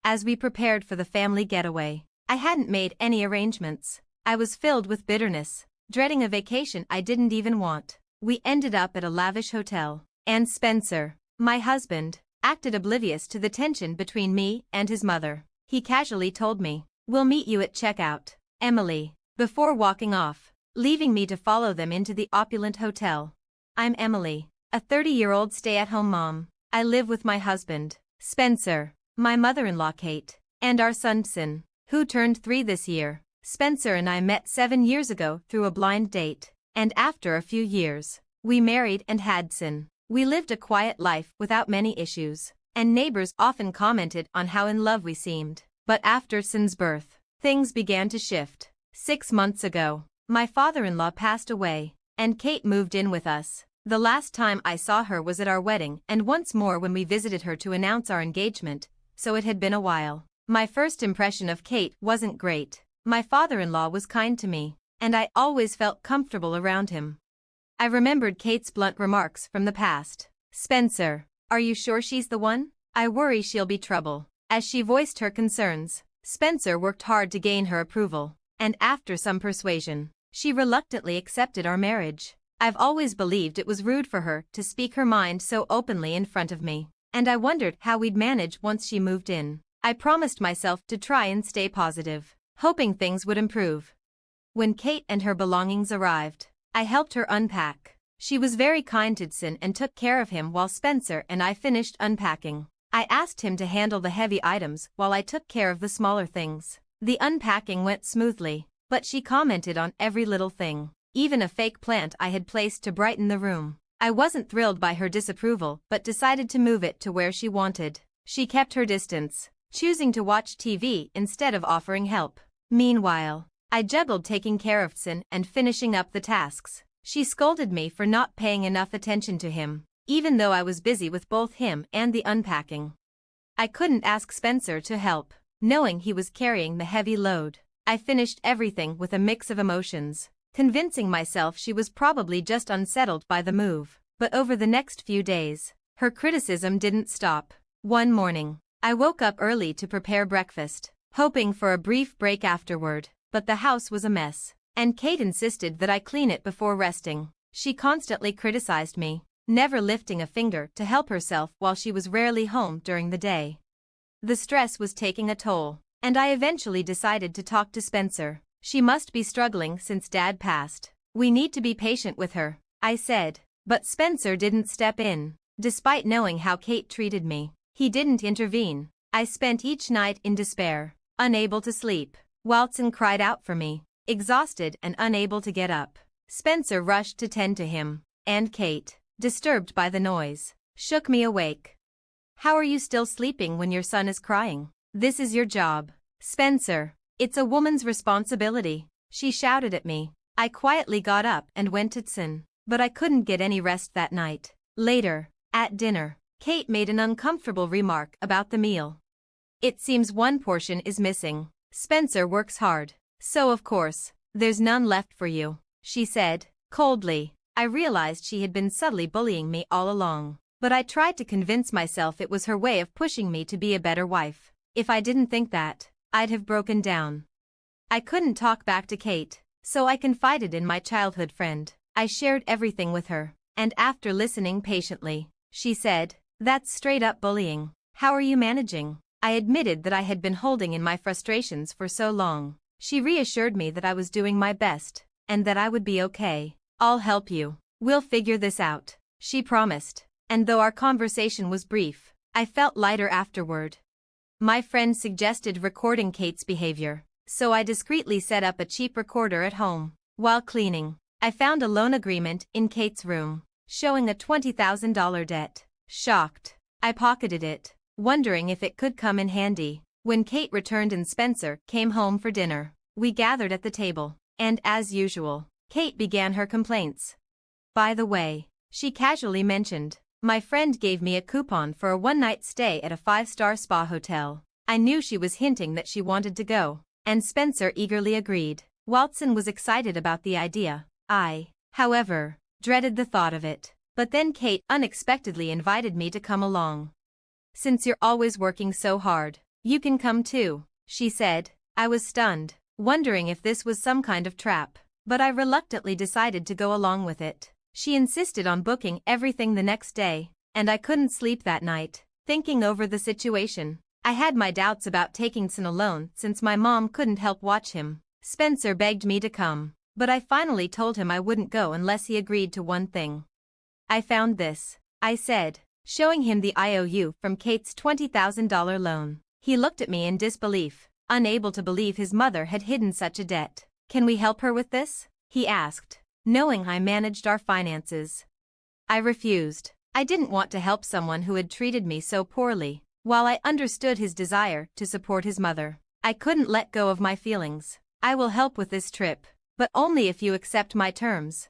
as we prepared for the family getaway. I hadn't made any arrangements. I was filled with bitterness, dreading a vacation I didn't even want. We ended up at a lavish hotel, and Spencer, my husband, acted oblivious to the tension between me and his mother. He casually told me, "We'll meet you at checkout, Emily," before walking off, leaving me to follow them into the opulent hotel. I'm Emily, a 30-year-old stay-at-home mom. I live with my husband, Spencer, my mother-in-law Kate, and our son Sin, who turned 3 this year. Spencer and I met 7 years ago through a blind date, and after a few years, we married and had Sin. We lived a quiet life without many issues, and neighbors often commented on how in love we seemed. But after Sin's birth, things began to shift. 6 months ago, my father-in-law passed away, and Kate moved in with us. The last time I saw her was at our wedding and once more when we visited her to announce our engagement, so it had been a while. My first impression of Kate wasn't great. My father-in-law was kind to me, and I always felt comfortable around him. I remembered Kate's blunt remarks from the past. "Spencer, are you sure she's the one? I worry she'll be trouble." As she voiced her concerns, Spencer worked hard to gain her approval, and after some persuasion, she reluctantly accepted our marriage. I've always believed it was rude for her to speak her mind so openly in front of me, and I wondered how we'd manage once she moved in. I promised myself to try and stay positive, hoping things would improve. When Kate and her belongings arrived, I helped her unpack. She was very kind to Sin and took care of him while Spencer and I finished unpacking. I asked him to handle the heavy items while I took care of the smaller things. The unpacking went smoothly, but she commented on every little thing, even a fake plant I had placed to brighten the room. I wasn't thrilled by her disapproval but decided to move it to where she wanted. She kept her distance, choosing to watch TV instead of offering help. Meanwhile, I juggled taking care of Sin and finishing up the tasks. She scolded me for not paying enough attention to him, even though I was busy with both him and the unpacking. I couldn't ask Spencer to help, knowing he was carrying the heavy load. I finished everything with a mix of emotions, convincing myself she was probably just unsettled by the move. But over the next few days, her criticism didn't stop. One morning, I woke up early to prepare breakfast, hoping for a brief break afterward, but the house was a mess, and Kate insisted that I clean it before resting. She constantly criticized me, never lifting a finger to help herself while she was rarely home during the day. The stress was taking a toll, and I eventually decided to talk to Spencer. She must be struggling since Dad passed. "We need to be patient with her," I said. But Spencer didn't step in. Despite knowing how Kate treated me, he didn't intervene. I spent each night in despair, unable to sleep. Walton cried out for me, exhausted and unable to get up. Spencer rushed to tend to him, and Kate, disturbed by the noise, shook me awake. "How are you still sleeping when your son is crying? This is your job, Spencer. It's a woman's responsibility," she shouted at me. I quietly got up and went to Sin, but I couldn't get any rest that night. Later, at dinner, Kate made an uncomfortable remark about the meal. "It seems one portion is missing. Spencer works hard, so of course, there's none left for you," she said, coldly. I realized she had been subtly bullying me all along, but I tried to convince myself it was her way of pushing me to be a better wife. If I didn't think that, I'd have broken down. I couldn't talk back to Kate, so I confided in my childhood friend. I shared everything with her, and after listening patiently, she said, "That's straight-up bullying. How are you managing?" I admitted that I had been holding in my frustrations for so long. She reassured me that I was doing my best, and that I would be okay. "I'll help you. We'll figure this out," she promised. And though our conversation was brief, I felt lighter afterward. My friend suggested recording Kate's behavior, so I discreetly set up a cheap recorder at home. While cleaning, I found a loan agreement in Kate's room, showing a $20,000 debt. Shocked, I pocketed it, wondering if it could come in handy. When Kate returned and Spencer came home for dinner, we gathered at the table, and as usual, Kate began her complaints. "By the way," she casually mentioned, "my friend gave me a coupon for a one-night stay at a 5-star spa hotel." I knew she was hinting that she wanted to go, and Spencer eagerly agreed. Walton was excited about the idea. I, however, dreaded the thought of it. But then Kate unexpectedly invited me to come along. "Since you're always working so hard, You can come too, she said. I was stunned, wondering if this was some kind of trap, but I reluctantly decided to go along with it. She insisted on booking everything the next day, and I couldn't sleep that night, thinking over the situation. I had my doubts about taking Son alone since my mom couldn't help watch him. Spencer begged me to come, but I finally told him I wouldn't go unless he agreed to one thing. I found this, I said, showing him the IOU from Kate's $20,000 loan. He looked at me in disbelief, unable to believe his mother had hidden such a debt. Can we help her with this? He asked, knowing I managed our finances. I refused. I didn't want to help someone who had treated me so poorly. While I understood his desire to support his mother, I couldn't let go of my feelings. I will help with this trip, but only if you accept my terms.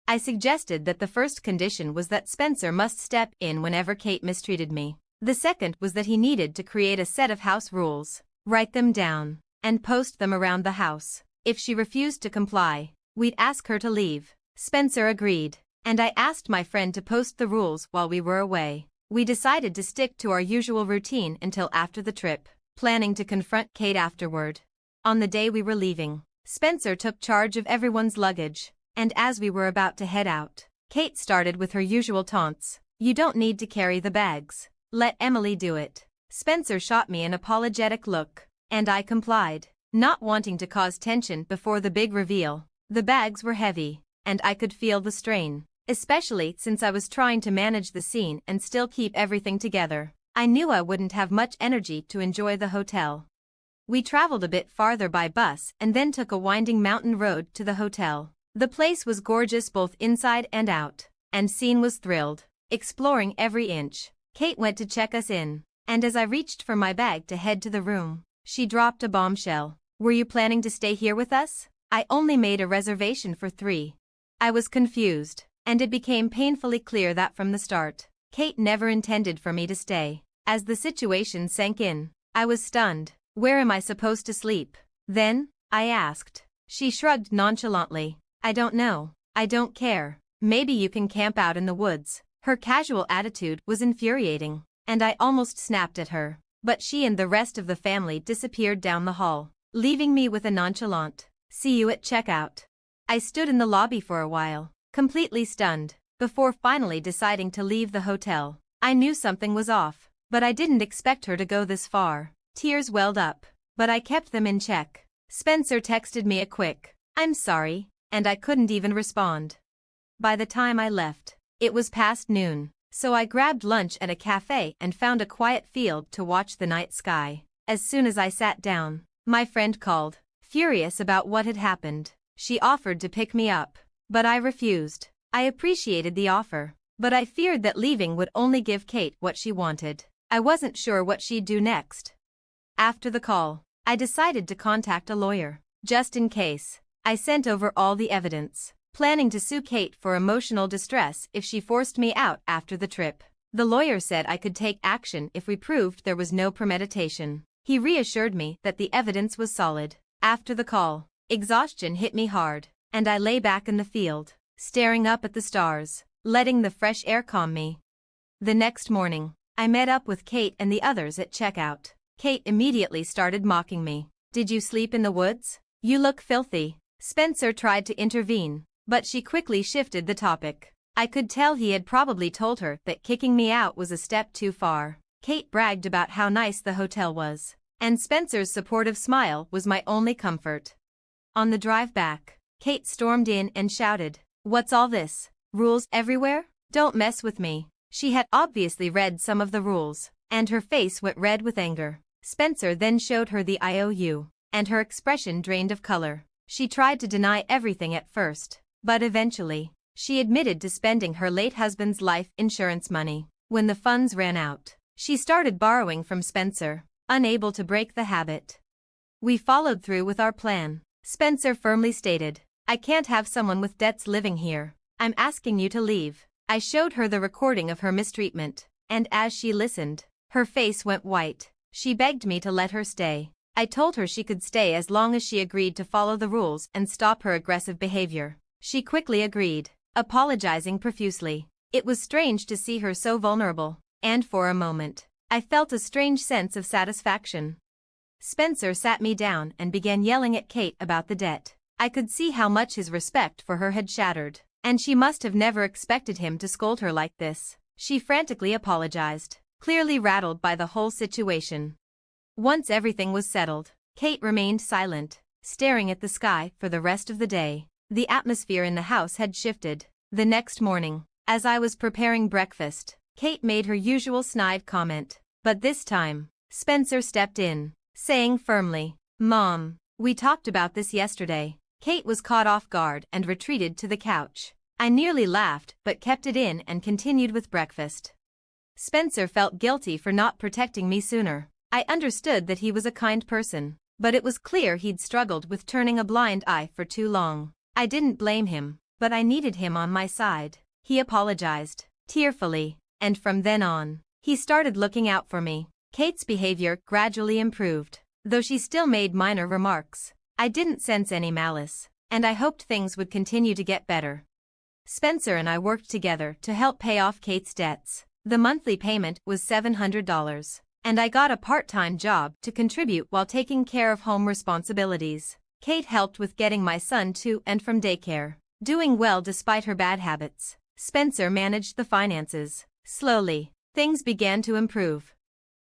I suggested that the first condition was that Spencer must step in whenever Kate mistreated me. The second was that he needed to create a set of house rules, write them down, and post them around the house. If she refused to comply, we'd ask her to leave. Spencer agreed, and I asked my friend to post the rules while we were away. We decided to stick to our usual routine until after the trip, planning to confront Kate afterward. On the day we were leaving, Spencer took charge of everyone's luggage, and as we were about to head out, Kate started with her usual taunts. You don't need to carry the bags. Let Emily do it. Spencer shot me an apologetic look, and I complied, not wanting to cause tension before the big reveal. The bags were heavy, and I could feel the strain, especially since I was trying to manage the scene and still keep everything together. I knew I wouldn't have much energy to enjoy the hotel. We traveled a bit farther by bus and then took a winding mountain road to the hotel. The place was gorgeous both inside and out, and Scene was thrilled, exploring every inch. Kate went to check us in, and as I reached for my bag to head to the room, she dropped a bombshell. Were you planning to stay here with us? I only made a reservation for 3. I was confused, and it became painfully clear that from the start, Kate never intended for me to stay. As the situation sank in, I was stunned. Where am I supposed to sleep? Then, I asked. She shrugged nonchalantly. I don't know. I don't care. Maybe you can camp out in the woods. Her casual attitude was infuriating, and I almost snapped at her. But she and the rest of the family disappeared down the hall, leaving me with a nonchalant, "See you at checkout." I stood in the lobby for a while, completely stunned, before finally deciding to leave the hotel. I knew something was off, but I didn't expect her to go this far. Tears welled up, but I kept them in check. Spencer texted me a quick, "I'm sorry," and I couldn't even respond. By the time I left, it was past noon, so I grabbed lunch at a cafe and found a quiet field to watch the night sky. As soon as I sat down, my friend called, furious about what had happened. She offered to pick me up, but I refused. I appreciated the offer, but I feared that leaving would only give Kate what she wanted. I wasn't sure what she'd do next. After the call, I decided to contact a lawyer, just in case. I sent over all the evidence, planning to sue Kate for emotional distress if she forced me out after the trip. The lawyer said I could take action if we proved there was no premeditation. He reassured me that the evidence was solid. After the call, exhaustion hit me hard, and I lay back in the field, staring up at the stars, letting the fresh air calm me. The next morning, I met up with Kate and the others at checkout. Kate immediately started mocking me. "Did you sleep in the woods? You look filthy." Spencer tried to intervene, but she quickly shifted the topic. I could tell he had probably told her that kicking me out was a step too far. Kate bragged about how nice the hotel was, and Spencer's supportive smile was my only comfort. On the drive back, Kate stormed in and shouted, "What's all this? Rules everywhere? Don't mess with me." She had obviously read some of the rules, and her face went red with anger. Spencer then showed her the IOU, and her expression drained of color. She tried to deny everything at first, but eventually, she admitted to spending her late husband's life insurance money. When the funds ran out, she started borrowing from Spencer, unable to break the habit. We followed through with our plan. Spencer firmly stated, "I can't have someone with debts living here. I'm asking you to leave." I showed her the recording of her mistreatment, and as she listened, her face went white. She begged me to let her stay. I told her she could stay as long as she agreed to follow the rules and stop her aggressive behavior. She quickly agreed, apologizing profusely. It was strange to see her so vulnerable, and for a moment, I felt a strange sense of satisfaction. Spencer sat me down and began yelling at Kate about the debt. I could see how much his respect for her had shattered, and she must have never expected him to scold her like this. She frantically apologized, clearly rattled by the whole situation. Once everything was settled, Kate remained silent, staring at the sky for the rest of the day. The atmosphere in the house had shifted. The next morning, as I was preparing breakfast, Kate made her usual snide comment, but this time, Spencer stepped in, saying firmly, "Mom, we talked about this yesterday." Kate was caught off guard and retreated to the couch. I nearly laughed but kept it in and continued with breakfast. Spencer felt guilty for not protecting me sooner. I understood that he was a kind person, but it was clear he'd struggled with turning a blind eye for too long. I didn't blame him, but I needed him on my side. He apologized, tearfully, and from then on, he started looking out for me. Kate's behavior gradually improved, though she still made minor remarks. I didn't sense any malice, and I hoped things would continue to get better. Spencer and I worked together to help pay off Kate's debts. The monthly payment was $700, and I got a part-time job to contribute while taking care of home responsibilities. Kate helped with getting my son to and from daycare, doing well despite her bad habits. Spencer managed the finances. Slowly, things began to improve.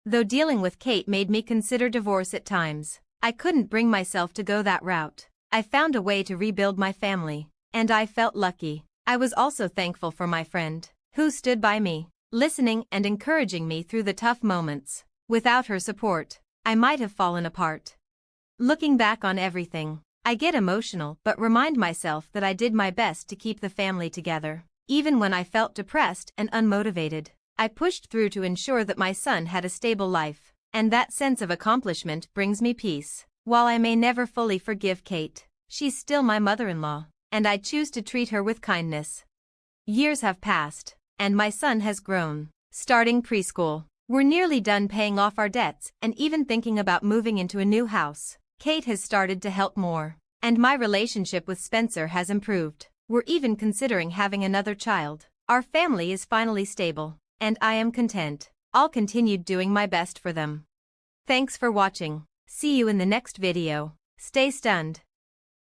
Though dealing with Kate made me consider divorce at times, I couldn't bring myself to go that route. I found a way to rebuild my family, and I felt lucky. I was also thankful for my friend, who stood by me, listening and encouraging me through the tough moments. Without her support, I might have fallen apart. Looking back on everything, I get emotional but remind myself that I did my best to keep the family together. Even when I felt depressed and unmotivated, I pushed through to ensure that my son had a stable life, and that sense of accomplishment brings me peace. While I may never fully forgive Kate, she's still my mother-in-law, and I choose to treat her with kindness. Years have passed, and my son has grown, starting preschool. We're nearly done paying off our debts and even thinking about moving into a new house. Kate has started to help more, and my relationship with Spencer has improved. We're even considering having another child. Our family is finally stable, and I am content. I'll continue doing my best for them. Thanks for watching. See you in the next video. Stay stunned.